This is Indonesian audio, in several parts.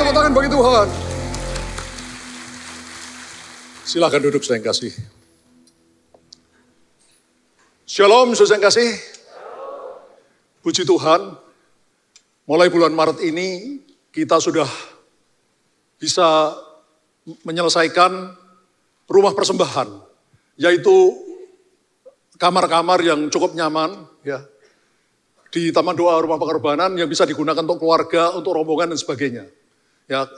tepuk tangan bagi Tuhan. Silakan duduk, saudara yang kasih. Shalom, saudara yang kasih. Puji Tuhan, mulai bulan Maret ini kita sudah bisa menyelesaikan rumah persembahan, yaitu kamar-kamar yang cukup nyaman, ya, di Taman Doa Rumah Pengorbanan yang bisa digunakan untuk keluarga, untuk rombongan dan sebagainya. Ya,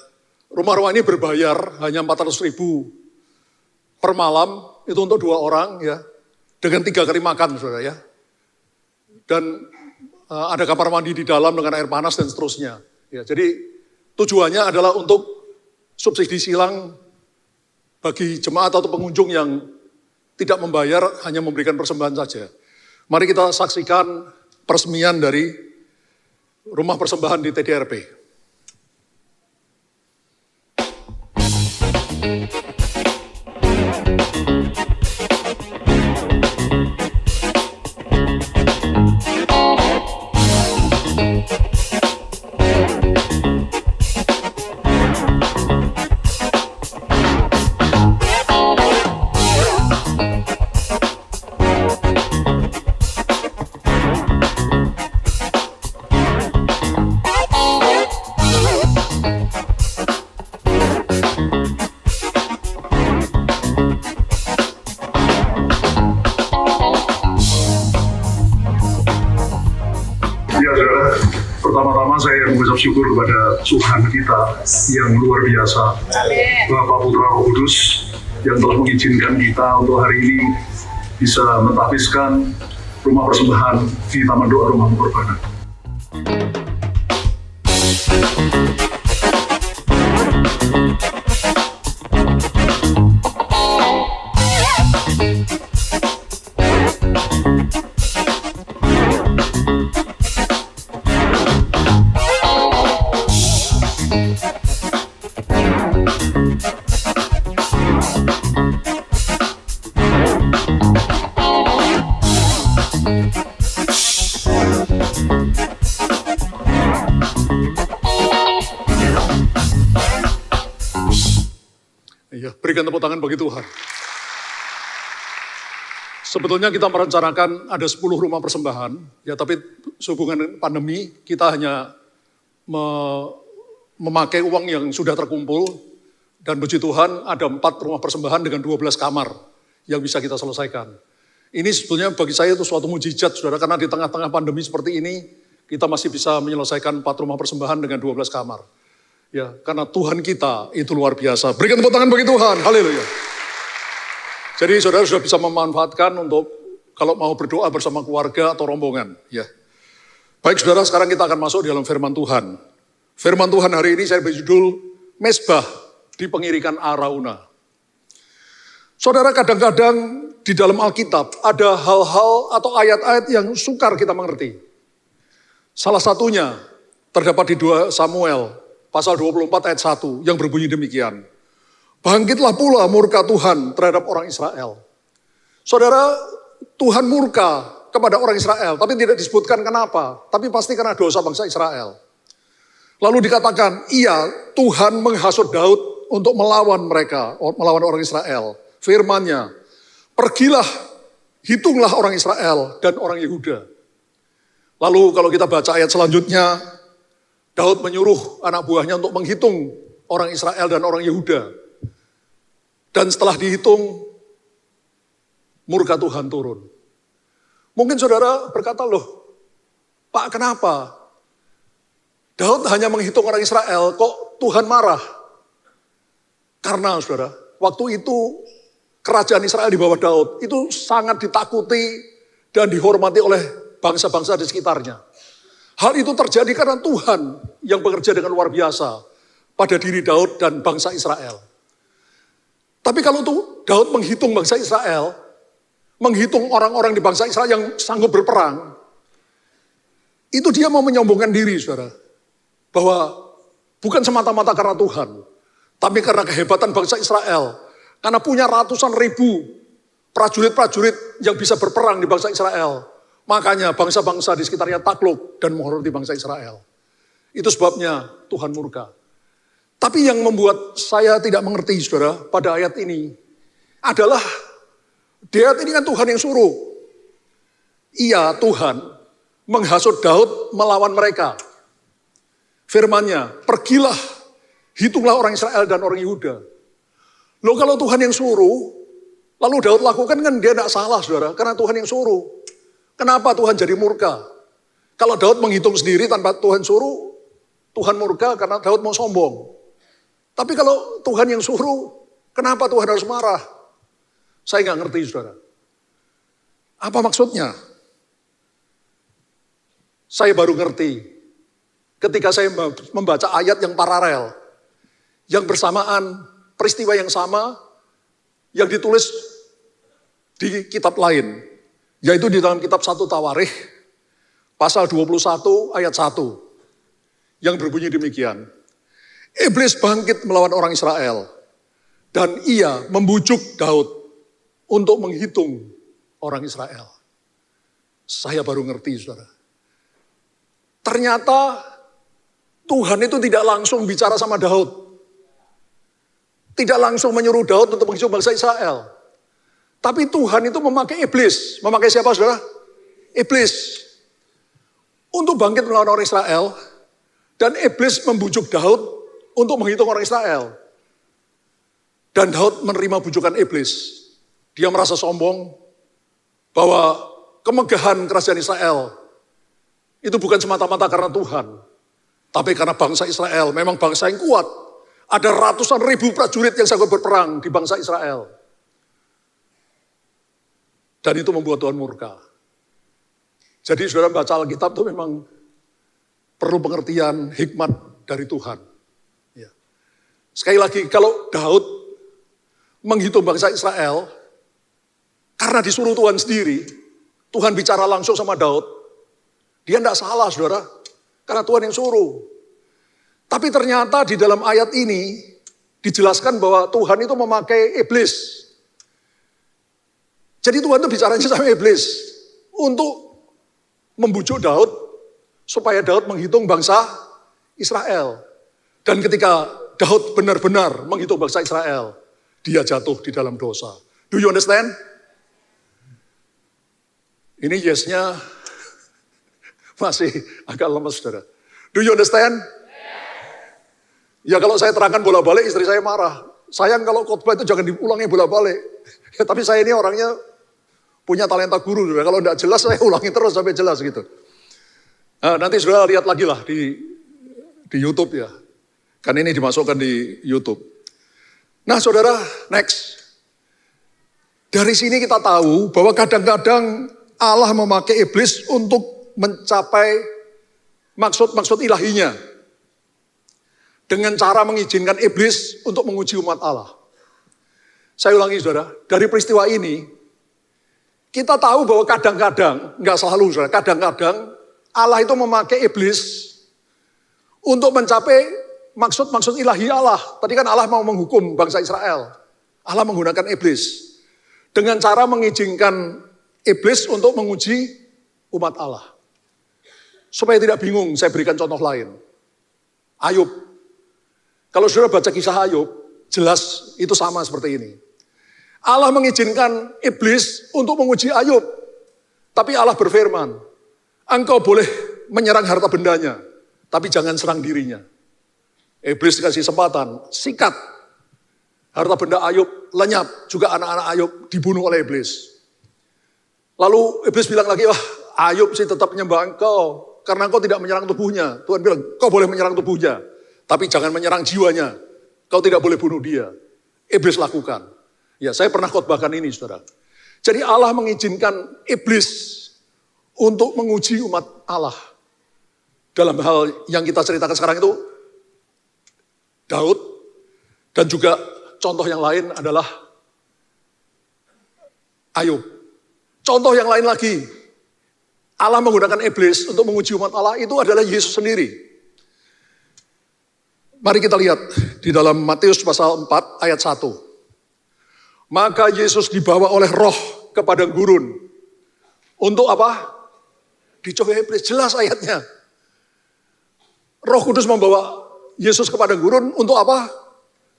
rumah-rumah ini berbayar hanya 400.000 per malam, itu untuk 2 orang, ya, dengan 3 kali makan, saudara, ya. Dan ada kamar mandi di dalam dengan air panas dan seterusnya. Ya, jadi tujuannya adalah untuk subsidi silang bagi jemaat atau pengunjung yang tidak membayar, hanya memberikan persembahan saja. Mari kita saksikan peresmian dari rumah persembahan di TDRP. Ya, saudara, pertama-tama saya mengucap syukur kepada Tuhan kita yang luar biasa, Bapa, Putra, Roh Kudus, yang telah mengizinkan kita untuk hari ini bisa mentahbiskan rumah persembahan di Taman Doa Rumah Pengorbanan. Ya, berikan tepuk tangan bagi Tuhan. Sebetulnya kita merencanakan ada 10 rumah persembahan, ya, tapi sehubungan pandemi kita hanya memakai uang yang sudah terkumpul, dan puji Tuhan ada 4 rumah persembahan dengan 12 kamar yang bisa kita selesaikan. Ini sebetulnya bagi saya itu suatu mujizat, saudara, karena di tengah-tengah pandemi seperti ini kita masih bisa menyelesaikan 4 rumah persembahan dengan 12 kamar. Ya, karena Tuhan kita itu luar biasa. Berikan tepuk tangan bagi Tuhan. Haleluya. Jadi saudara sudah bisa memanfaatkan untuk kalau mau berdoa bersama keluarga atau rombongan. Ya. Baik saudara, sekarang kita akan masuk di dalam firman Tuhan. Firman Tuhan hari ini saya beri judul Mezbah di Pengirikan Arauna. Saudara, kadang-kadang di dalam Alkitab ada hal-hal atau ayat-ayat yang sukar kita mengerti. Salah satunya terdapat di 2 Samuel pasal 24 ayat 1 yang berbunyi demikian. Bangkitlah pula murka Tuhan terhadap orang Israel. Saudara, Tuhan murka kepada orang Israel, tapi tidak disebutkan kenapa. Tapi pasti karena dosa bangsa Israel. Lalu dikatakan, iya, Tuhan menghasut Daud untuk melawan mereka, melawan orang Israel. Firman-Nya, pergilah, hitunglah orang Israel dan orang Yehuda. Lalu kalau kita baca ayat selanjutnya, Daud menyuruh anak buahnya untuk menghitung orang Israel dan orang Yehuda. Dan setelah dihitung, murka Tuhan turun. Mungkin saudara berkata, loh, Pak, kenapa? Daud hanya menghitung orang Israel, kok Tuhan marah? Karena saudara, waktu itu kerajaan Israel di bawah Daud itu sangat ditakuti dan dihormati oleh bangsa-bangsa di sekitarnya. Hal itu terjadi karena Tuhan yang bekerja dengan luar biasa pada diri Daud dan bangsa Israel. Tapi kalau Daud menghitung bangsa Israel, menghitung orang-orang di bangsa Israel yang sanggup berperang, itu dia mau menyombongkan diri, saudara. Bahwa bukan semata-mata karena Tuhan, tapi karena kehebatan bangsa Israel. Karena punya ratusan ribu prajurit-prajurit yang bisa berperang di bangsa Israel. Makanya bangsa-bangsa di sekitarnya takluk dan menghormati bangsa Israel. Itu sebabnya Tuhan murka. Tapi yang membuat saya tidak mengerti, saudara, pada ayat ini adalah dia ini kan Tuhan yang suruh. Iya, Tuhan menghasut Daud melawan mereka. Firman-Nya, pergilah, hitunglah orang Israel dan orang Yehuda. Loh kalau Tuhan yang suruh, lalu Daud lakukan kan dia tidak salah, saudara, karena Tuhan yang suruh. Kenapa Tuhan jadi murka? Kalau Daud menghitung sendiri tanpa Tuhan suruh, Tuhan murka karena Daud mau sombong. Tapi kalau Tuhan yang suruh, kenapa Tuhan harus marah? Saya nggak ngerti, saudara. Apa maksudnya? Saya baru ngerti ketika saya membaca ayat yang paralel, yang bersamaan, peristiwa yang sama, yang ditulis di kitab lain, yaitu di dalam kitab 1 Tawarikh, pasal 21 ayat 1, yang berbunyi demikian. Iblis bangkit melawan orang Israel, dan ia membujuk Daud untuk menghitung orang Israel. Saya baru ngerti, saudara. Ternyata Tuhan itu tidak langsung bicara sama Daud. Tidak langsung menyuruh Daud untuk menghitung bangsa Israel. Tapi Tuhan itu memakai iblis. Memakai siapa, saudara? Iblis. Untuk bangkit melawan orang Israel. Dan iblis membujuk Daud untuk menghitung orang Israel. Dan Daud menerima bujukan iblis. Dia merasa sombong bahwa kemegahan kerajaan Israel itu bukan semata-mata karena Tuhan. Tapi karena bangsa Israel memang bangsa yang kuat. Ada ratusan ribu prajurit yang sanggup berperang di bangsa Israel. Dan itu membuat Tuhan murka. Jadi saudara baca Alkitab itu memang perlu pengertian hikmat dari Tuhan. Ya. Sekali lagi, kalau Daud menghitung bangsa Israel, karena disuruh Tuhan sendiri, Tuhan bicara langsung sama Daud, dia tidak salah, saudara, karena Tuhan yang suruh. Tapi ternyata di dalam ayat ini dijelaskan bahwa Tuhan itu memakai iblis. Jadi Tuhan itu bicaranya sama iblis untuk membujuk Daud supaya Daud menghitung bangsa Israel. Dan ketika Daud benar-benar menghitung bangsa Israel, dia jatuh di dalam dosa. Do you understand? Ini yes-nya masih agak lemes, saudara. Do you understand? Ya kalau saya terangkan bola-balik, istri saya marah. Sayang kalau khotbah itu jangan diulangi bola-balik. Ya, tapi saya ini orangnya punya talenta guru, saudara. Kalau tidak jelas saya ulangi terus sampai jelas gitu. Nah, nanti saudara lihat lagi lah di YouTube ya. Kan ini dimasukkan di YouTube. Nah saudara, next. Dari sini kita tahu bahwa kadang-kadang Allah memakai iblis untuk mencapai maksud-maksud ilahinya. Dengan cara mengizinkan iblis untuk menguji umat Allah. Saya ulangi saudara, dari peristiwa ini, kita tahu bahwa kadang-kadang, enggak selalu saudara, kadang-kadang Allah itu memakai iblis untuk mencapai maksud-maksud ilahi Allah. Tadi kan Allah mau menghukum bangsa Israel. Allah menggunakan iblis. Dengan cara mengizinkan iblis untuk menguji umat Allah. Supaya tidak bingung, saya berikan contoh lain. Ayub. Kalau saudara baca kisah Ayub, jelas itu sama seperti ini. Allah mengizinkan iblis untuk menguji Ayub. Tapi Allah berfirman, engkau boleh menyerang harta bendanya, tapi jangan serang dirinya. Iblis dikasih kesempatan, sikat. Harta benda Ayub lenyap, juga anak-anak Ayub dibunuh oleh iblis. Lalu iblis bilang lagi, wah Ayub sih tetap menyembah engkau, karena engkau tidak menyerang tubuhnya. Tuhan bilang, kau boleh menyerang tubuhnya, tapi jangan menyerang jiwanya. Kau tidak boleh bunuh dia. Iblis lakukan. Ya, saya pernah khotbahkan ini, saudara. Jadi Allah mengizinkan iblis untuk menguji umat Allah. Dalam hal yang kita ceritakan sekarang itu, Daud, dan juga contoh yang lain adalah Ayub. Contoh yang lain lagi, Allah menggunakan iblis untuk menguji umat Allah, itu adalah Yesus sendiri. Mari kita lihat di dalam Matius pasal 4 ayat 1. Maka Yesus dibawa oleh roh ke padang gurun. Untuk apa? Dicobai iblis, jelas ayatnya. Roh Kudus membawa Yesus ke padang gurun untuk apa?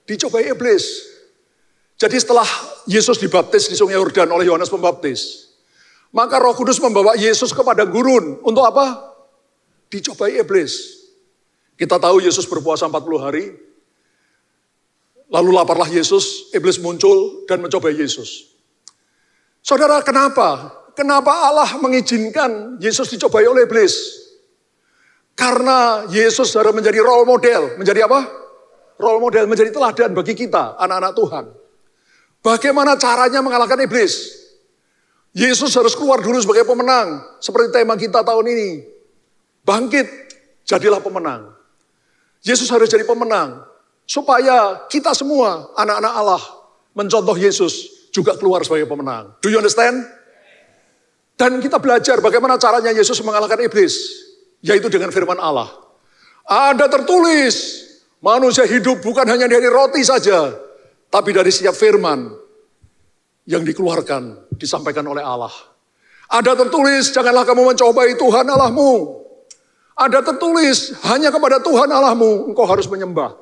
Dicobai iblis. Jadi setelah Yesus dibaptis di Sungai Yordan oleh Yohanes Pembaptis, maka Roh Kudus membawa Yesus ke padang gurun untuk apa? Dicobai iblis. Kita tahu Yesus berpuasa 40 hari, lalu laparlah Yesus, iblis muncul dan mencobai Yesus. Saudara, kenapa? Kenapa Allah mengizinkan Yesus dicobai oleh iblis? Karena Yesus harus menjadi role model. Menjadi apa? Role model, menjadi teladan bagi kita, anak-anak Tuhan. Bagaimana caranya mengalahkan iblis? Yesus harus keluar dulu sebagai pemenang. Seperti tema kita tahun ini. Bangkit, jadilah pemenang. Yesus harus jadi pemenang. Supaya kita semua, anak-anak Allah, mencontoh Yesus juga keluar sebagai pemenang. Do you understand? Dan kita belajar bagaimana caranya Yesus mengalahkan iblis. Yaitu dengan firman Allah. Ada tertulis, manusia hidup bukan hanya dari roti saja, tapi dari setiap firman yang dikeluarkan, disampaikan oleh Allah. Ada tertulis, janganlah kamu mencobai Tuhan Allahmu. Ada tertulis, hanya kepada Tuhan Allahmu engkau harus menyembah.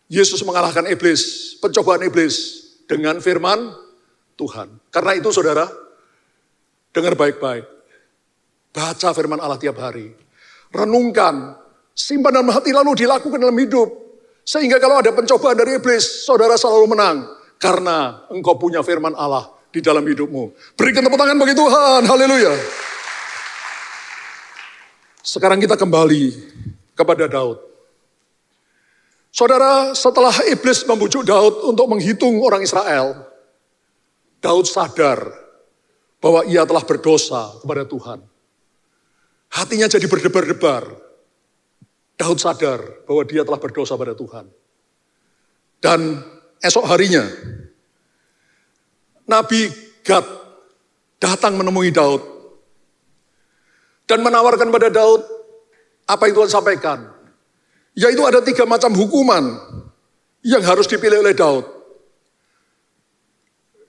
Yesus mengalahkan iblis, pencobaan iblis dengan firman Tuhan. Karena itu saudara, dengar baik-baik. Baca firman Allah tiap hari. Renungkan, simpan dalam hati lalu dilakukan dalam hidup. Sehingga kalau ada pencobaan dari iblis, saudara selalu menang. Karena engkau punya firman Allah di dalam hidupmu. Berikan tepuk tangan bagi Tuhan, haleluya. Sekarang kita kembali kepada Daud. Saudara, setelah iblis membujuk Daud untuk menghitung orang Israel, Daud sadar bahwa ia telah berdosa kepada Tuhan. Hatinya jadi berdebar-debar. Daud sadar bahwa dia telah berdosa pada Tuhan. Dan esok harinya, Nabi Gad datang menemui Daud. Dan menawarkan pada Daud apa yang Tuhan sampaikan. Yaitu ada 3 macam hukuman yang harus dipilih oleh Daud.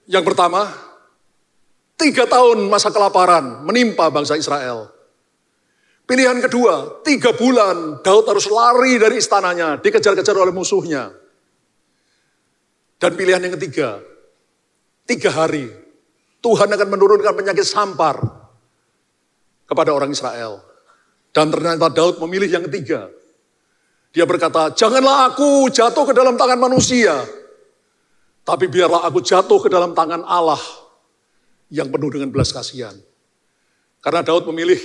Yang pertama, 3 tahun masa kelaparan menimpa bangsa Israel. Pilihan kedua, 3 bulan Daud harus lari dari istananya, dikejar-kejar oleh musuhnya. Dan pilihan yang ketiga, 3 hari Tuhan akan menurunkan penyakit sampar kepada orang Israel. Dan ternyata Daud memilih yang ketiga. Dia berkata, janganlah aku jatuh ke dalam tangan manusia, tapi biarlah aku jatuh ke dalam tangan Allah yang penuh dengan belas kasihan. Karena Daud memilih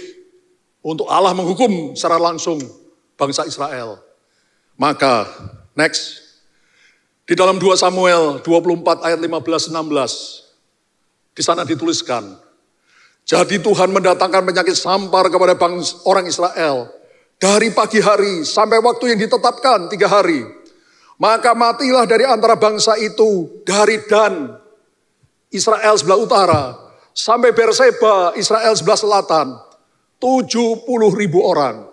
untuk Allah menghukum secara langsung bangsa Israel. Maka, next. Di dalam 2 Samuel 24 ayat 15-16. Di sana dituliskan. Jadi Tuhan mendatangkan penyakit sampar kepada orang Israel. Dari pagi hari sampai waktu yang ditetapkan 3 hari. Maka matilah dari antara bangsa itu. Dari Dan, Israel sebelah utara. Sampai Berseba, Israel sebelah selatan. 70.000 orang.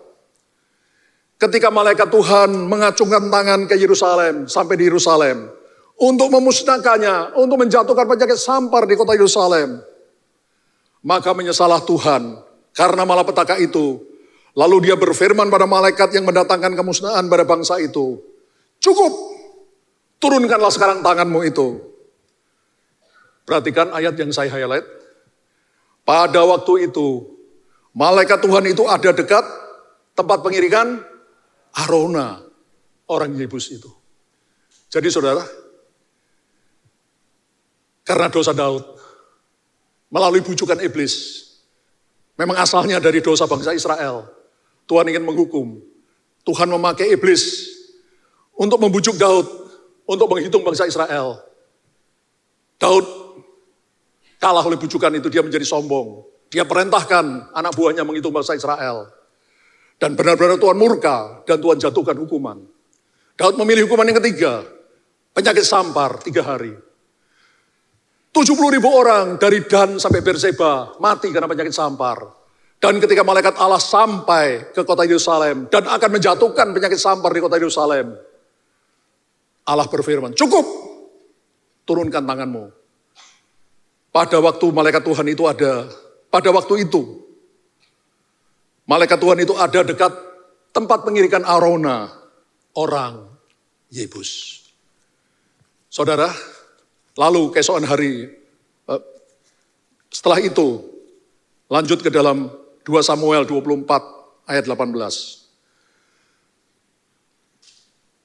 Ketika malaikat Tuhan mengacungkan tangan ke Yerusalem, sampai di Yerusalem, untuk memusnahkannya, untuk menjatuhkan penyakit sampar di kota Yerusalem. Maka menyesalah Tuhan, karena malapetaka itu. Lalu dia berfirman pada malaikat yang mendatangkan kemusnahan pada bangsa itu. Cukup, turunkanlah sekarang tanganmu itu. Perhatikan ayat yang saya highlight. Pada waktu itu, malaikat Tuhan itu ada dekat tempat pengirikan Arona, orang Yebus itu. Jadi saudara, karena dosa Daud, melalui bujukan iblis, memang asalnya dari dosa bangsa Israel, Tuhan ingin menghukum. Tuhan memakai iblis untuk membujuk Daud, untuk menghitung bangsa Israel. Daud kalah oleh bujukan itu, dia menjadi sombong. Dia perintahkan anak buahnya menghitung bangsa Israel. Dan benar-benar Tuhan murka dan Tuhan jatuhkan hukuman. Daud memilih hukuman yang ketiga. Penyakit sampar 3 hari. 70.000 orang dari Dan sampai Berseba mati karena penyakit sampar. Dan ketika malaikat Allah sampai ke kota Yerusalem dan akan menjatuhkan penyakit sampar di kota Yerusalem, Allah berfirman, cukup, turunkan tanganmu. Pada waktu malaikat Tuhan itu ada, pada waktu itu, malaikat Tuhan itu ada dekat tempat pengirikan Arona. orang Yebus. Saudara, lalu keesokan hari, setelah itu, lanjut ke dalam 2 Samuel 24 ayat 18.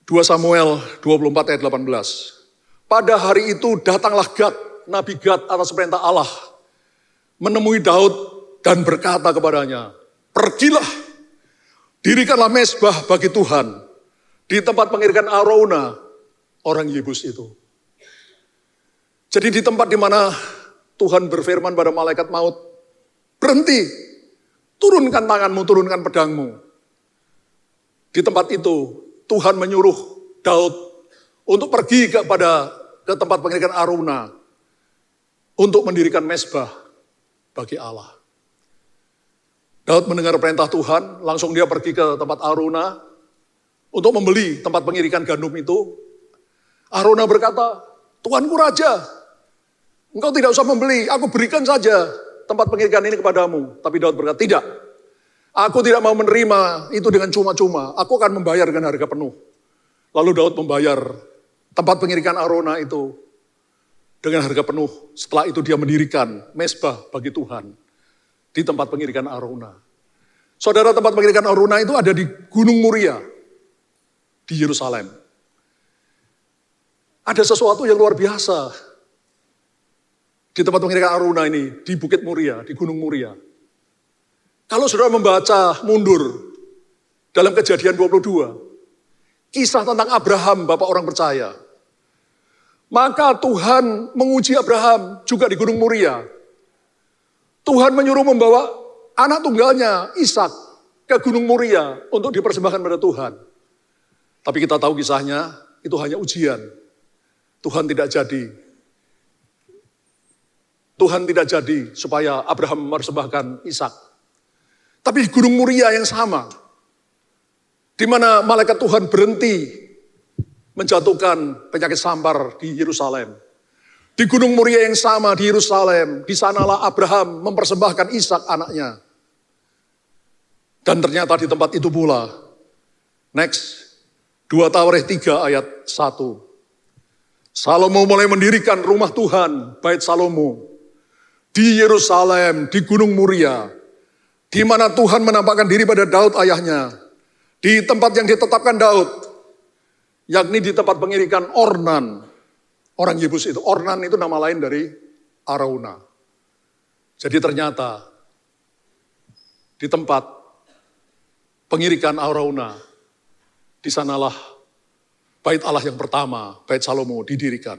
2 Samuel 24 ayat 18. Pada hari itu datanglah Gad, Nabi Gad atas perintah Allah, menemui Daud dan berkata kepadanya, pergilah, dirikanlah mezbah bagi Tuhan di tempat pengirikan Arauna, orang Yebus itu. Jadi di tempat di mana Tuhan berfirman pada malaikat maut, berhenti, turunkan tanganmu, turunkan pedangmu. Di tempat itu Tuhan menyuruh Daud untuk pergi ke tempat pengirikan Arauna untuk mendirikan mezbah bagi Allah. Daud mendengar perintah Tuhan, langsung dia pergi ke tempat Arauna untuk membeli tempat pengirikan gandum itu. Arauna berkata, Tuanku Raja, engkau tidak usah membeli, aku berikan saja tempat pengirikan ini kepadamu. Tapi Daud berkata, tidak, aku tidak mau menerima itu dengan cuma-cuma, aku akan membayar dengan harga penuh. Lalu Daud membayar tempat pengirikan Arauna itu dengan harga penuh. Setelah itu dia mendirikan mezbah bagi Tuhan di tempat pengirikan Arauna. Saudara, tempat pengirikan Arauna itu ada di Gunung Muria, di Yerusalem. Ada sesuatu yang luar biasa di tempat pengirikan Arauna ini, di Bukit Muria, di Gunung Muria. Kalau saudara membaca mundur dalam Kejadian 22, kisah tentang Abraham, bapak orang percaya, maka Tuhan menguji Abraham juga di Gunung Muria. Tuhan menyuruh membawa anak tunggalnya, Ishak, ke Gunung Muria untuk dipersembahkan pada Tuhan. Tapi kita tahu kisahnya, itu hanya ujian. Tuhan tidak jadi. Tuhan tidak jadi supaya Abraham mempersembahkan Ishak. Tapi di Gunung Muria yang sama, di mana malaikat Tuhan berhenti menjatuhkan penyakit sampar di Yerusalem. Di Gunung Muria yang sama di Yerusalem, di sanalah Abraham mempersembahkan Ishak anaknya. Dan ternyata di tempat itu pula, next, 2 Tawarikh 3 ayat 1. Salomo mulai mendirikan rumah Tuhan, Bait Salomo, di Yerusalem, di Gunung Muria, di mana Tuhan menampakkan diri pada Daud ayahnya, di tempat yang ditetapkan Daud, yakni di tempat pengirikan Ornan, orang Yebus itu. Ornan itu nama lain dari Arauna. Jadi ternyata di tempat pengirikan Arauna, di sanalah Bait Allah yang pertama, Bait Salomo didirikan.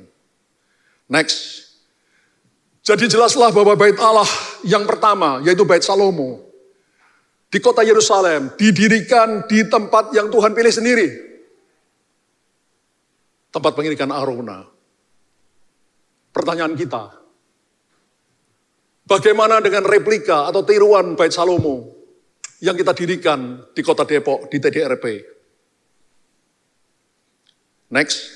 Next. Jadi jelaslah bahwa Bait Allah yang pertama, yaitu Bait Salomo, di kota Yerusalem, didirikan di tempat yang Tuhan pilih sendiri. Tempat pengirikan Arauna. Pertanyaan kita, bagaimana dengan replika atau tiruan Bait Salomo yang kita dirikan di kota Depok, di TDRP? Next.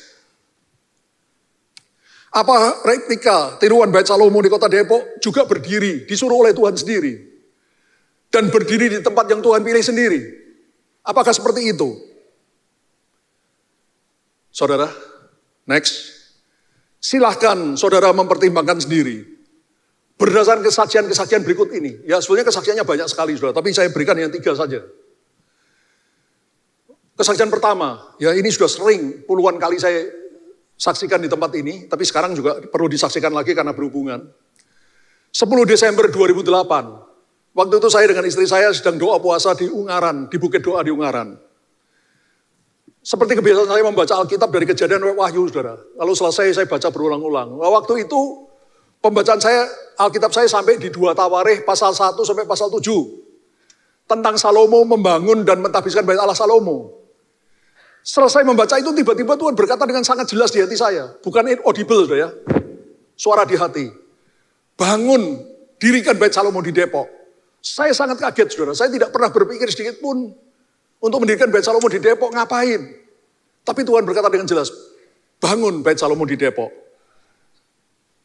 Apa replika tiruan Bait Salomo di kota Depok juga berdiri, disuruh oleh Tuhan sendiri. Dan berdiri di tempat yang Tuhan pilih sendiri. Apakah seperti itu? Saudara, next. Silahkan saudara mempertimbangkan sendiri. Berdasarkan kesaksian-kesaksian berikut ini. Ya sebenarnya kesaksiannya banyak sekali saudara, tapi saya berikan yang 3 saja. Kesaksian pertama, ya ini sudah sering puluhan kali saya saksikan di tempat ini, tapi sekarang juga perlu disaksikan lagi karena berhubungan. 10 Desember 2008, waktu itu saya dengan istri saya sedang doa puasa di Ungaran, di Bukit Doa di Ungaran. Seperti kebiasaan saya membaca Alkitab dari Kejadian Wahyu, saudara. Lalu selesai saya baca berulang-ulang. Waktu itu pembacaan saya, Alkitab saya sampai di 2 Tawarikh pasal 1 sampai pasal 7. Tentang Salomo membangun dan mentahbiskan Bait Allah Salomo. Selesai membaca itu tiba-tiba Tuhan berkata dengan sangat jelas di hati saya. Bukan inaudible saudara ya. Suara di hati. Bangun, dirikan Bait Salomo di Depok. Saya sangat kaget saudara. Saya tidak pernah berpikir sedikit pun untuk mendirikan Bait Salomo di Depok ngapain. Tapi Tuhan berkata dengan jelas. Bangun Bait Salomo di Depok.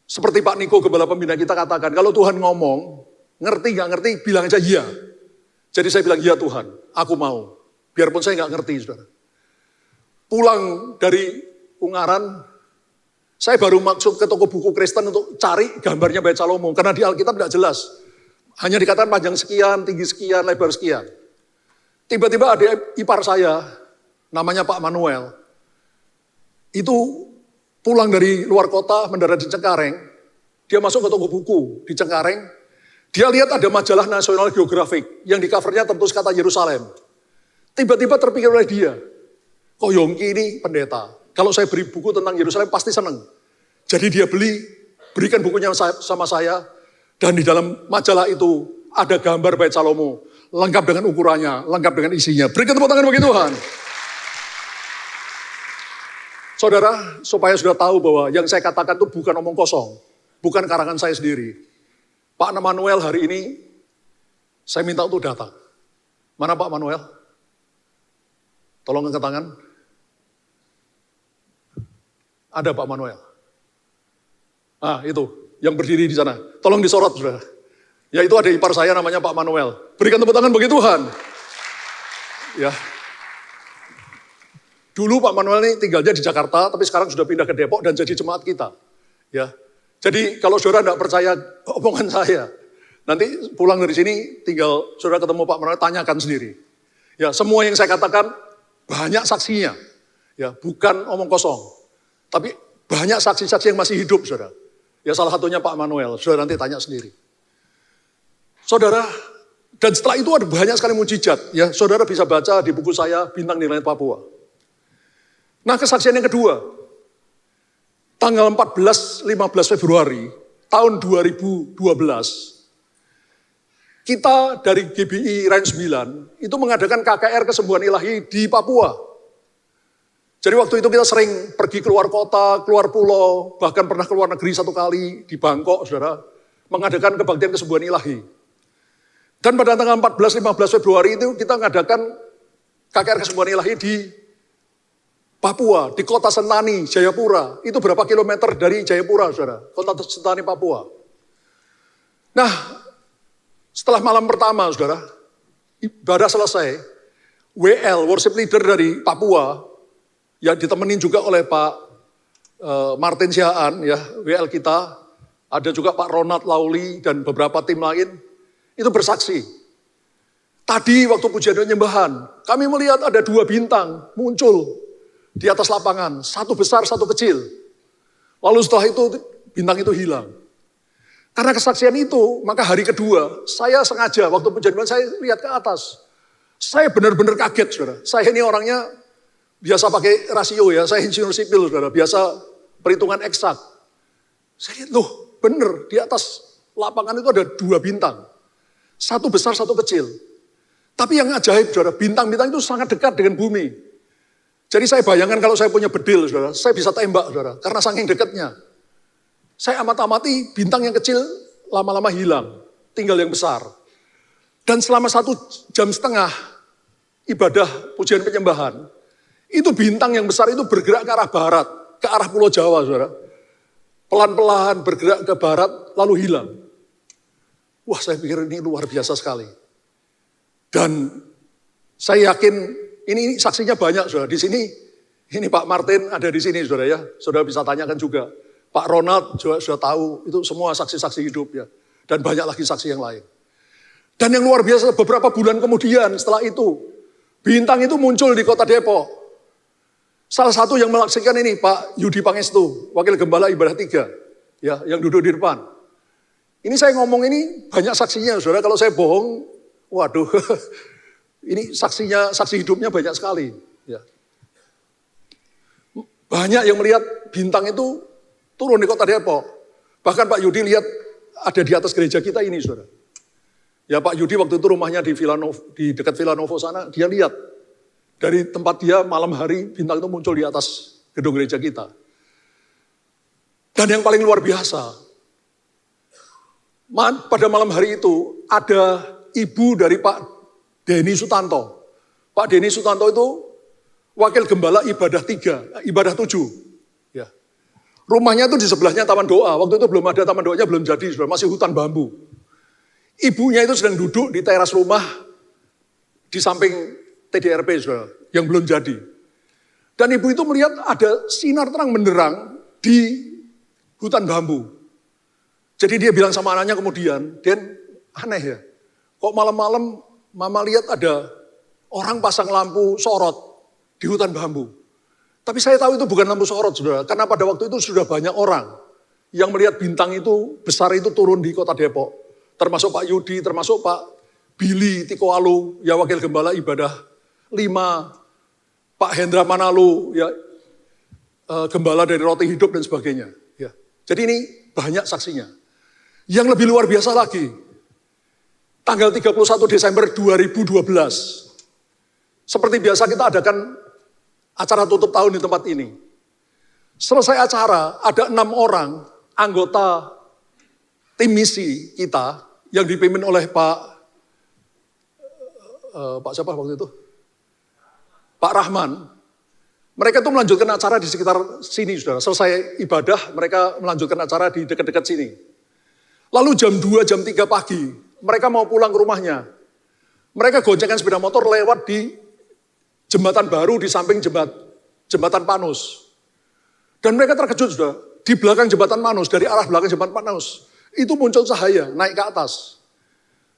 Seperti Pak Niko Gembala Pembina kita katakan. Kalau Tuhan ngomong, ngerti gak ngerti, bilang aja iya. Jadi saya bilang iya Tuhan, aku mau. Biarpun saya gak ngerti saudara. pulang dari Ungaran, saya baru maksud ke toko buku Kristen untuk cari gambarnya Bait Salomo, karena di Alkitab tidak jelas. Hanya dikatakan panjang sekian, tinggi sekian, lebar sekian. Tiba-tiba ada ipar saya, namanya Pak Manuel, itu pulang dari luar kota, mendarat di Cengkareng, dia masuk ke toko buku di Cengkareng, dia lihat ada majalah National Geographic, yang di covernya tertulis kata Yerusalem. Tiba-tiba terpikir oleh dia, kok Yongki ini pendeta, kalau saya beri buku tentang Yerusalem pasti senang. Jadi dia berikan bukunya sama saya, dan di dalam majalah itu ada gambar Bait Salomo, lengkap dengan ukurannya, lengkap dengan isinya. Berikan tepuk tangan bagi Tuhan. Saudara, supaya sudah tahu bahwa yang saya katakan itu bukan omong kosong, bukan karangan saya sendiri. Pak Manuel hari ini, saya minta untuk datang. Mana Pak Manuel? Tolong angkat tangan. Ada Pak Manuel. Ah, itu, yang berdiri di sana. Tolong disorot, saudara. Ya, itu ada ipar saya namanya Pak Manuel. Berikan tepuk tangan bagi Tuhan. Ya. Dulu Pak Manuel ini tinggalnya di Jakarta, tapi sekarang sudah pindah ke Depok dan jadi jemaat kita. Ya, jadi kalau saudara tidak percaya omongan saya, nanti pulang dari sini tinggal saudara ketemu Pak Manuel, tanyakan sendiri. Ya, semua yang saya katakan banyak saksinya. Ya, bukan omong kosong, tapi banyak saksi-saksi yang masih hidup, saudara. Ya, salah satunya Pak Manuel, saudara nanti tanya sendiri. Saudara, dan setelah itu ada banyak sekali mujizat. Ya, saudara bisa baca di buku saya Bintang di Langit Papua. Nah, kesaksian yang kedua, tanggal 14-15 Februari tahun 2012, kita dari GBI Rain 9 itu mengadakan KKR Kesembuhan Ilahi di Papua. Jadi waktu itu kita sering pergi keluar kota, keluar pulau, bahkan pernah keluar negeri satu kali di Bangkok, saudara, mengadakan kebaktian kesembuhan ilahi. Dan pada tanggal 14-15 Februari itu kita mengadakan KKR Kesembuhan Ilahi di Papua, di kota Sentani, Jayapura. Itu berapa kilometer dari Jayapura, saudara? Kota Sentani, Papua. Nah, setelah malam pertama, saudara, ibadah selesai, WL, worship leader dari Papua, yang ditemenin juga oleh Pak Martin Siaan, ya, WL kita, ada juga Pak Ronald Lauli, dan beberapa tim lain, itu bersaksi. Tadi waktu pujian dan penyembahan, kami melihat ada 2 bintang muncul di atas lapangan, satu besar, satu kecil. Lalu setelah itu, bintang itu hilang. Karena kesaksian itu, maka hari kedua, saya sengaja, waktu pujian saya lihat ke atas. Saya benar-benar kaget, saudara. Saya ini orangnya biasa pakai rasio ya, saya insinyur sipil, saudara. Biasa perhitungan eksak. Saya lihat, loh benar, di atas lapangan itu ada 2 bintang. Satu besar, satu kecil. Tapi yang ajaib, saudara, bintang-bintang itu sangat dekat dengan bumi. Jadi saya bayangkan kalau saya punya bedil, saudara, saya bisa tembak, saudara, karena saking dekatnya. Saya amat-amati bintang yang kecil lama-lama hilang, tinggal yang besar. Dan selama 1,5 jam ibadah pujian penyembahan, itu bintang yang besar itu bergerak ke arah barat, ke arah Pulau Jawa, saudara. Pelan-pelan bergerak ke barat, lalu hilang. Wah, saya pikir ini luar biasa sekali. Dan saya yakin ini saksinya banyak, saudara. Di sini, ini Pak Martin ada di sini, saudara ya. Saudara bisa tanyakan juga. Pak Ronald juga sudah tahu, itu semua saksi-saksi hidup ya. Dan banyak lagi saksi yang lain. Dan yang luar biasa, beberapa bulan kemudian setelah itu, bintang itu muncul di kota Depok. Salah satu yang melaksanakan ini, Pak Yudi Pangestu, Wakil Gembala Ibadah 3, ya, yang duduk di depan. Ini saya ngomong ini banyak saksinya, saudara. Kalau saya bohong, waduh, ini saksi hidupnya banyak sekali. Ya. Banyak yang melihat bintang itu turun di kota Depok. Bahkan Pak Yudi lihat ada di atas gereja kita ini, saudara. Ya, Pak Yudi waktu itu rumahnya di dekat Villa Novo sana, dia lihat dari tempat dia malam hari bintang itu muncul di atas gedung gereja kita. Dan yang paling luar biasa, pada malam hari itu ada ibu dari Pak Denny Sutanto. Pak Denny Sutanto itu Wakil Gembala Ibadah 3, Ibadah 7. Ya. Rumahnya itu di sebelahnya Taman Doa. Waktu itu belum ada Taman Doanya, belum jadi, masih hutan bambu. Ibunya itu sedang duduk di teras rumah di samping TDRP, yang belum jadi. Dan ibu itu melihat ada sinar terang benderang di hutan bambu. Jadi dia bilang sama anaknya kemudian, Den, aneh ya, kok malam-malam mama lihat ada orang pasang lampu sorot di hutan bambu. Tapi saya tahu itu bukan lampu sorot, saudara, karena pada waktu itu sudah banyak orang yang melihat bintang itu, besar itu turun di kota Depok. Termasuk Pak Yudi, termasuk Pak Billy Tikoalu, ya wakil gembala ibadah 5, Pak Hendra Manalu, ya gembala dari Roti Hidup dan sebagainya. Ya. Jadi ini banyak saksinya. Yang lebih luar biasa lagi, tanggal 31 Desember 2012, seperti biasa kita adakan acara tutup tahun di tempat ini. Selesai acara, ada 6 orang anggota tim misi kita yang dipimpin oleh Pak siapa waktu itu? Pak Rahman. Mereka itu melanjutkan acara di sekitar sini, saudara. Selesai ibadah, mereka melanjutkan acara di dekat-dekat sini. Lalu jam 2, jam 3 pagi, mereka mau pulang ke rumahnya. Mereka goncengkan sepeda motor lewat di jembatan baru di samping jembatan Panus. Dan mereka terkejut, sudah. Di belakang jembatan Panus, dari arah belakang jembatan Panus, itu muncul cahaya naik ke atas.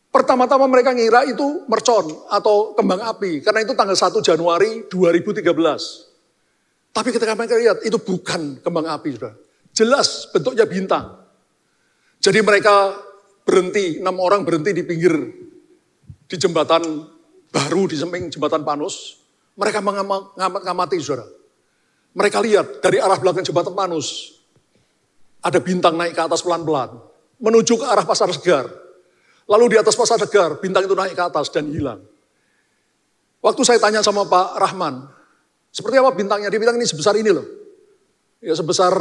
Pertama-tama mereka ngira itu mercon atau kembang api, karena itu tanggal 1 Januari 2013. Tapi ketika mereka lihat, itu bukan kembang api, sudah. Jelas bentuknya bintang. Jadi mereka berhenti, 6 orang berhenti di pinggir, di jembatan baru di samping jembatan Panus. Mereka mengamati, saudara. Mereka lihat dari arah belakang jembatan Panus, ada bintang naik ke atas pelan-pelan, menuju ke arah Pasar Segar. Lalu di atas Pasar Segar, bintang itu naik ke atas dan hilang. Waktu saya tanya sama Pak Rahman, seperti apa bintangnya? Dia bilang ini sebesar ini loh. Ya sebesar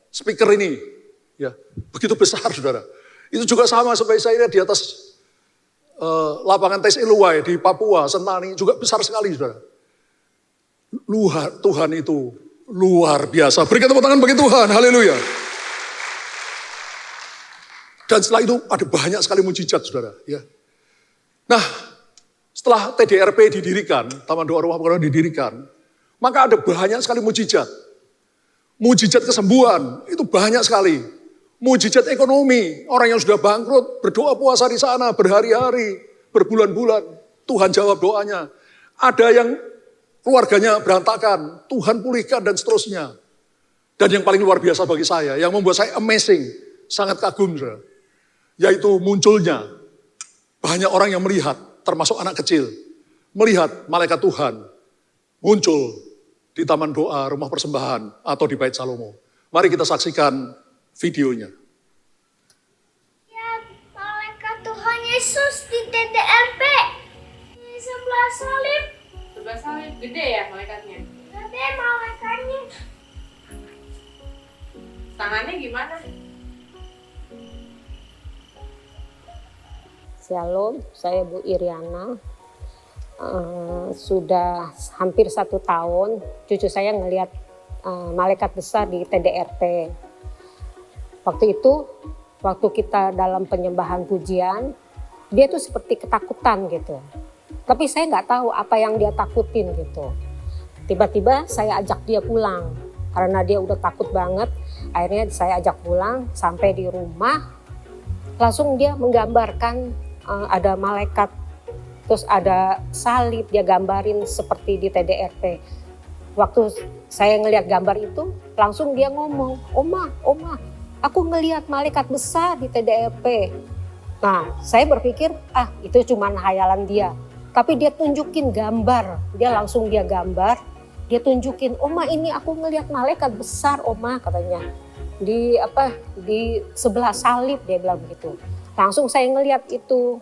speaker ini. Ya, begitu besar, saudara. Itu juga sama seperti saya lihat di atas lapangan tes Eluai di Papua, Sentani, juga besar sekali, saudara. Tuhan itu luar biasa. Berikan tepuk tangan bagi Tuhan, haleluya. Dan setelah itu ada banyak sekali mujizat, saudara. Ya. Nah, setelah TDRP didirikan, Taman Doa Rumah Pengaduan didirikan, maka ada banyak sekali mujizat. Mujizat kesembuhan, itu banyak sekali. Mujizat ekonomi, orang yang sudah bangkrut, berdoa puasa di sana berhari-hari, berbulan-bulan, Tuhan jawab doanya. Ada yang keluarganya berantakan, Tuhan pulihkan dan seterusnya. Dan yang paling luar biasa bagi saya, yang membuat saya amazing, sangat kagum, saudara, yaitu munculnya banyak orang yang melihat, termasuk anak kecil, melihat malaikat Tuhan muncul di Taman Doa Rumah Persembahan atau di Bait Salomo. Mari kita saksikan videonya. Ya, malaikat Tuhan Yesus di TDRP. Di sebelah salib. Sebelah salib, gede ya malaikatnya? Gede malaikatnya. Tangannya gimana? Shalom, saya Bu Iriana. Sudah hampir 1 tahun, cucu saya ngelihat malaikat besar di TDRP. Waktu itu, waktu kita dalam penyembahan pujian, dia tuh seperti ketakutan gitu. Tapi saya nggak tahu apa yang dia takutin gitu. Tiba-tiba saya ajak dia pulang, karena dia udah takut banget. Akhirnya saya ajak pulang, sampai di rumah, langsung dia menggambarkan ada malaikat, terus ada salib, dia gambarin seperti di TDRP. Waktu saya ngelihat gambar itu, langsung dia ngomong, Oma, aku ngelihat malaikat besar di TDRP. Nah, saya berpikir, itu cuma hayalan dia. Tapi dia tunjukin gambar, dia langsung gambar, dia tunjukin, Oma ini aku ngelihat malaikat besar, Oma, katanya. Di sebelah salib, dia bilang begitu. Langsung saya ngelihat itu,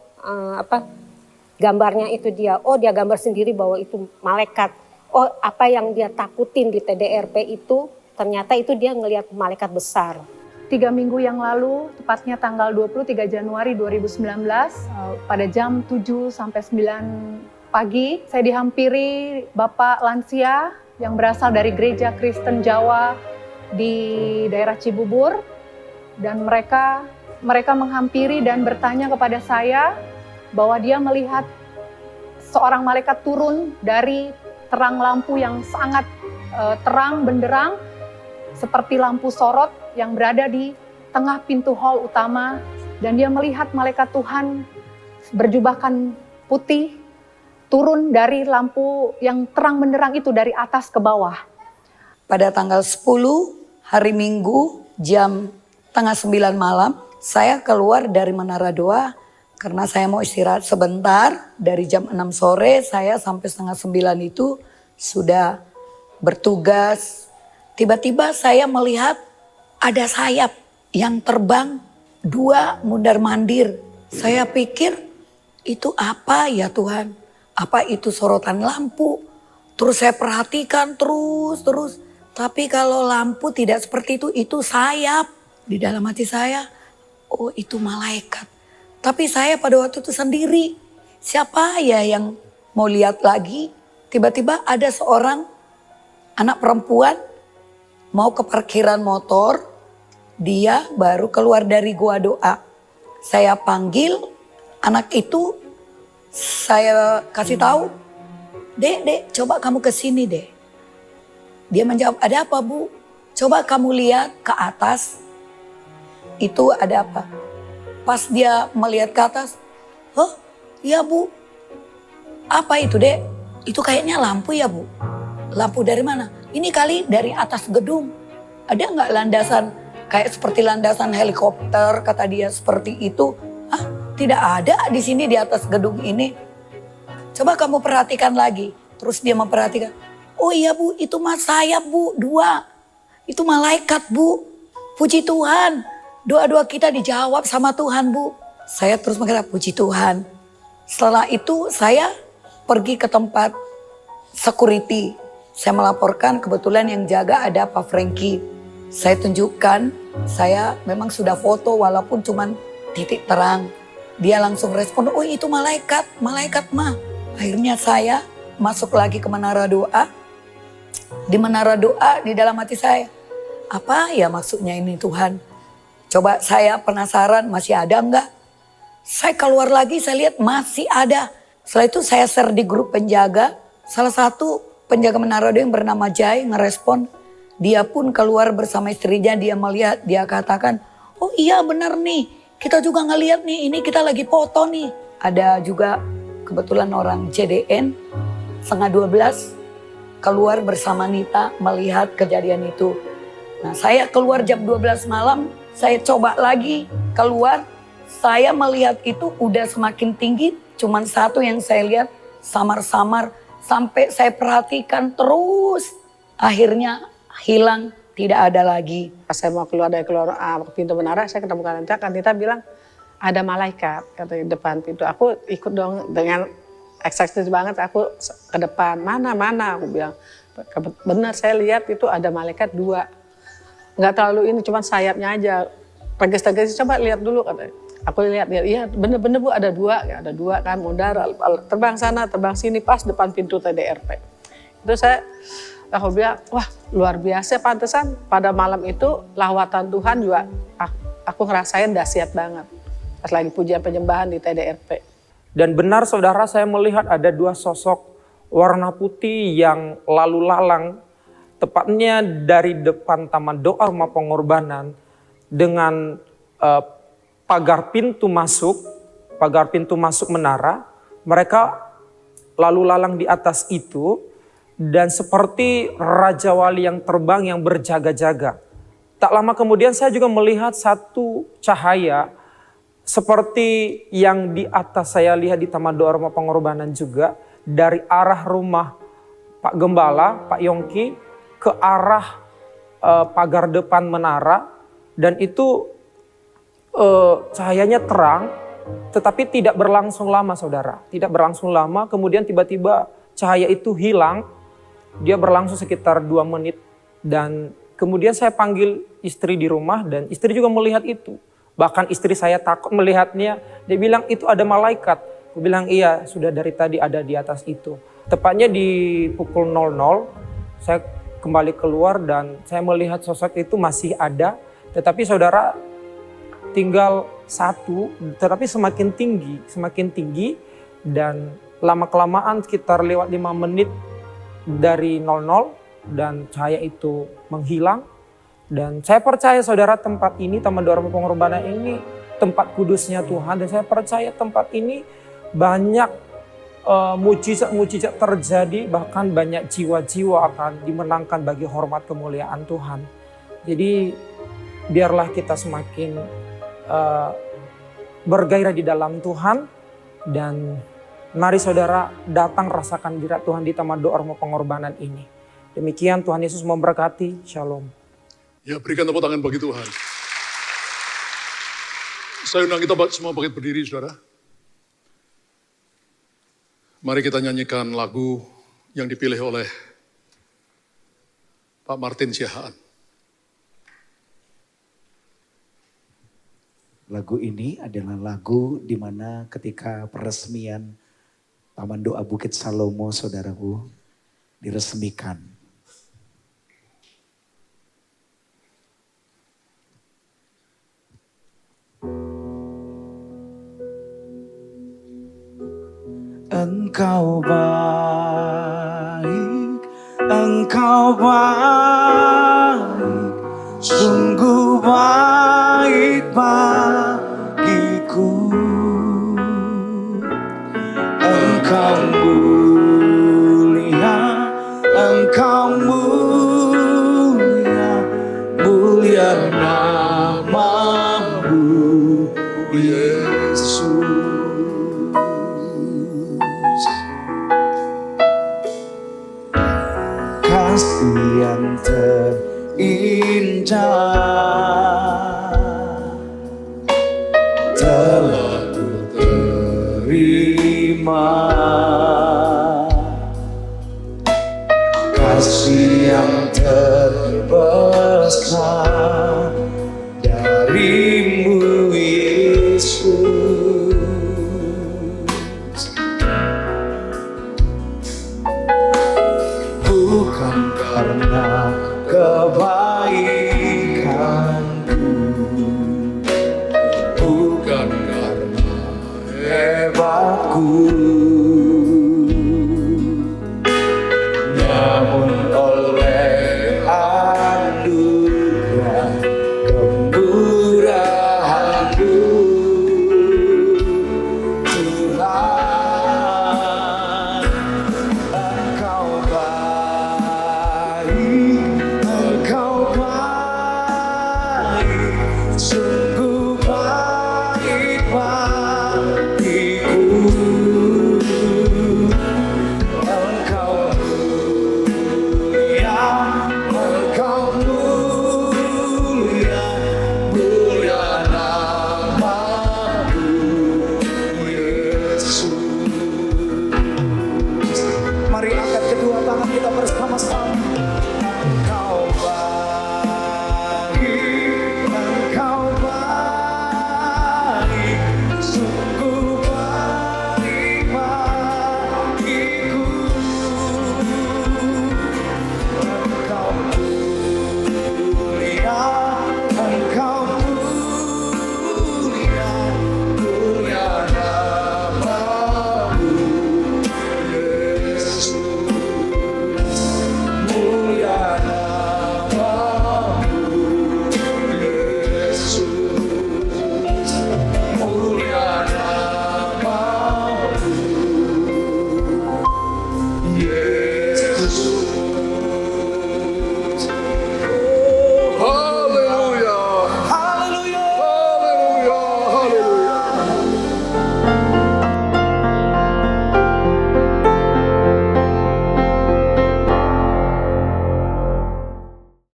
gambarnya itu dia. Oh, dia gambar sendiri bahwa itu malaikat. Oh, apa yang dia takutin di TDRP itu, ternyata itu dia ngelihat malaikat besar. 3 minggu yang lalu, tepatnya tanggal 23 Januari 2019, pada jam 7 sampai 9 pagi, saya dihampiri Bapak lansia yang berasal dari Gereja Kristen Jawa di daerah Cibubur. Dan mereka menghampiri dan bertanya kepada saya bahwa dia melihat seorang malaikat turun dari terang lampu yang sangat terang benderang seperti lampu sorot yang berada di tengah pintu hall utama, dan dia melihat malaikat Tuhan berjubahkan putih turun dari lampu yang terang benderang itu dari atas ke bawah. Pada tanggal 10 hari Minggu jam tengah 9 malam, saya keluar dari Menara Doa karena saya mau istirahat sebentar. Dari jam 6 sore saya sampai setengah 9 itu sudah bertugas. Tiba-tiba saya melihat ada sayap yang terbang 2 mundar-mandir. Saya pikir itu apa ya Tuhan? Apa itu sorotan lampu? Terus saya perhatikan terus. Tapi kalau lampu tidak seperti itu sayap. Di dalam hati saya, oh itu malaikat. Tapi saya pada waktu itu sendiri. Siapa ya yang mau lihat lagi? Tiba-tiba ada seorang anak perempuan mau ke parkiran motor. Dia baru keluar dari gua doa. Saya panggil anak itu, saya kasih tahu, Dek, coba kamu ke sini deh. Dia menjawab, ada apa Bu? Coba kamu lihat ke atas, itu ada apa? Pas dia melihat ke atas, oh iya Bu, apa itu Dek? Itu kayaknya lampu ya Bu. Lampu dari mana? Ini kali dari atas gedung. Ada nggak landasan kayak seperti landasan helikopter, kata dia seperti itu. Tidak ada di sini di atas gedung ini. Coba kamu perhatikan lagi. Terus dia memperhatikan. Oh iya Bu, itu mas sayap Bu, 2. Itu malaikat Bu. Puji Tuhan. Doa-doa kita dijawab sama Tuhan Bu. Saya terus mengatakan puji Tuhan. Setelah itu saya pergi ke tempat security. Saya melaporkan, kebetulan yang jaga ada Pak Franky. Saya tunjukkan, saya memang sudah foto walaupun cuman titik terang. Dia langsung respon, oh itu malaikat mah. Akhirnya saya masuk lagi ke Menara Doa. Di Menara Doa di dalam hati saya, apa ya maksudnya ini Tuhan? Coba saya penasaran masih ada enggak? Saya keluar lagi, saya lihat masih ada. Setelah itu saya share di grup penjaga. Salah satu penjaga Menara Doa yang bernama Jai ngerespon. Dia pun keluar bersama istrinya, dia melihat, dia katakan, oh iya benar nih, kita juga ngelihat nih, ini kita lagi foto nih. Ada juga kebetulan orang CDN, 11:30 keluar bersama Nita melihat kejadian itu. Nah saya keluar jam 12 malam, saya coba lagi keluar, saya melihat itu udah semakin tinggi, cuman satu yang saya lihat samar-samar, sampai saya perhatikan terus, akhirnya hilang, tidak ada lagi. Pas saya mau keluar dari pintu menara, saya ketemu Kanita bilang ada malaikat kata di depan pintu. Aku ikut dong dengan excited banget, aku ke depan. Mana aku bilang. Benar saya lihat itu ada malaikat 2. Nggak terlalu ini, cuma sayapnya aja. Tegas-tegas coba lihat dulu katanya. Aku lihat, iya bener-bener Bu ada 2 kan mondar, terbang sana, terbang sini pas depan pintu TDRP. Itu aku bilang, wah luar biasa, pantesan pada malam itu lawatan Tuhan juga aku ngerasain dahsyat banget. Pas lagi pujian penyembahan di TDRP. Dan benar saudara, saya melihat ada 2 sosok warna putih yang lalu lalang, tepatnya dari depan Taman Doa Rumah Pengorbanan dengan pagar pintu masuk menara. Mereka lalu lalang di atas itu dan seperti Raja Wali yang terbang yang berjaga-jaga. Tak lama kemudian saya juga melihat satu cahaya seperti yang di atas saya lihat di Taman Doa Rumah Pengorbanan juga, dari arah rumah Pak Gembala, Pak Yongki, ke arah pagar depan menara, dan itu cahayanya terang, tetapi tidak berlangsung lama saudara. Tidak berlangsung lama, kemudian tiba-tiba cahaya itu hilang, dia berlangsung sekitar 2 menit, dan kemudian saya panggil istri di rumah dan istri juga melihat itu. Bahkan istri saya takut melihatnya, dia bilang itu ada malaikat. Aku bilang iya, sudah dari tadi ada di atas itu. Tepatnya di pukul 00, saya kembali keluar dan saya melihat sosok itu masih ada. Tetapi saudara, tinggal 1, tetapi semakin tinggi dan lama-kelamaan sekitar lewat 5 menit, dari 00 dan cahaya itu menghilang. Dan saya percaya saudara tempat ini, Taman Doa Rema Pengorbanan ini tempat kudusnya Tuhan. Dan saya percaya tempat ini banyak mujizat-mujizat terjadi, bahkan banyak jiwa-jiwa akan dimenangkan bagi hormat kemuliaan Tuhan. Jadi biarlah kita semakin bergairah di dalam Tuhan, dan mari saudara datang rasakan hadirat Tuhan di Taman Doa Rema Pengorbanan ini. Demikian, Tuhan Yesus memberkati. Shalom. Ya, berikan tepuk tangan bagi Tuhan. Saya undang kita semua bangkit berdiri, saudara. Mari kita nyanyikan lagu yang dipilih oleh Pak Martin Siahaan. Lagu ini adalah lagu di mana ketika peresmian Taman Doa Bukit Salomo, saudaraku, diresmikan. Engkau baik, sungguh baik bagiku. Engkau mulia, mulia namamu, Yesus. Kasih yang terindah telah ku terima, kasih yang terbesar darimu, Yesus. Bukan karena kebaikan